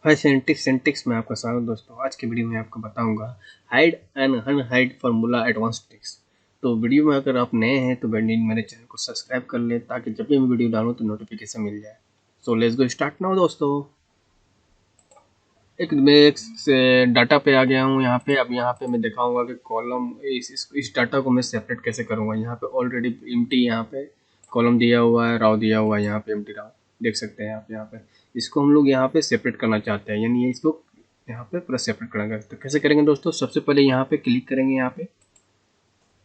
हाय syntax में आपका स्वागत दोस्तों। आज की वीडियो में आपको बताऊंगा hide and unhide formula advance tricks. तो वीडियो में अगर आप नए हैं तो मेरे चैनल को सब्सक्राइब कर लें ताकि जब भी मैं वीडियो डालूं तो नोटिफिकेशन मिल जाए। So let's go start now दोस्तों। मैं डाटा पे आ गया हूँ। यहाँ पे अब यहाँ पे मैं दिखाऊंगा कि कॉलम इस डाटा को मैं सेपरेट कैसे करूँगा। यहाँ पे ऑलरेडी एम्प्टी यहाँ पे कॉलम दिया हुआ है, राव दिया हुआ है, यहाँ पे एम्प्टी राव देख सकते हैं आप। यहाँ पे इसको हम लोग यहाँ पे सेपरेट करना चाहते हैं, यानी इसको यहाँ पे पूरा सेपरेट करेंगे। तो कैसे करेंगे दोस्तों? सबसे पहले यहाँ पे क्लिक करेंगे। यहाँ पे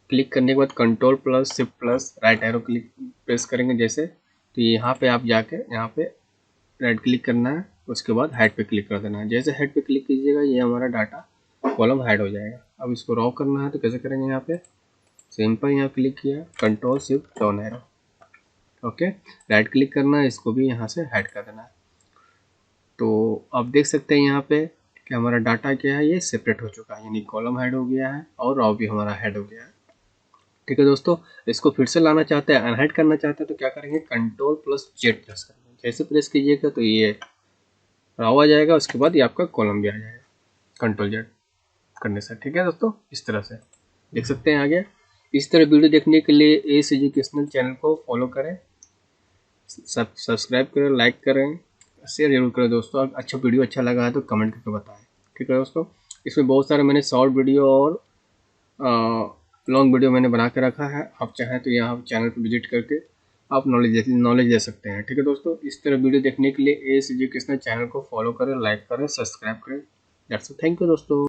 क्लिक करने के बाद control plus shift plus right arrow click press करेंगे जैसे। तो यहाँ पे आप जाके यहाँ पे राइट क्लिक करना है, उसके बाद हाइड पे क्लिक कर देना है। जैसे हाइड पे क्लिक कीजिएगा ये हमारा डाटा कॉलम हाइड हो जाएगा। अब इसको रॉ करना है तो कैसे करेंगे? यहाँ पे सिंपल यहाँ क्लिक किया, control shift down arrow, okay. Right click करना है, इसको भी यहाँ से हाइड कर देना है। तो आप देख सकते हैं यहाँ पे कि हमारा डाटा क्या है, ये सेपरेट हो चुका है, यानी कॉलम हाइड हो गया है और रॉ भी हमारा हाइड हो गया है। ठीक है दोस्तों, इसको फिर से लाना चाहते हैं, अनहाइड करना चाहते हैं तो क्या करेंगे? कंट्रोल प्लस जेड प्रेस करेंगे। जैसे प्रेस कीजिएगा तो ये रॉ आ जाएगा, उसके बाद ये आपका कॉलम भी आ जाएगा कंट्रोल जेड करने से। ठीक है दोस्तों, इस तरह से देख सकते हैं आगे। इस तरह वीडियो देखने के लिए एस एजुकेशनल चैनल को फॉलो करें, सब्सक्राइब करें, लाइक करें, शेयर जरूर करें दोस्तों। अच्छा वीडियो अच्छा लगा है तो कमेंट करके बताएं। ठीक है दोस्तों, इसमें बहुत सारे मैंने शॉर्ट वीडियो और लॉन्ग वीडियो मैंने बना के रखा है। आप चाहें तो यहाँ चैनल पर विजिट करके आप नॉलेज ले सकते हैं। ठीक है दोस्तों, इस तरह वीडियो देखने के लिए एस एजुकेशनल चैनल को फॉलो करें, लाइक करें, सब्सक्राइब करें। दैट्स इट, थैंक यू दोस्तों।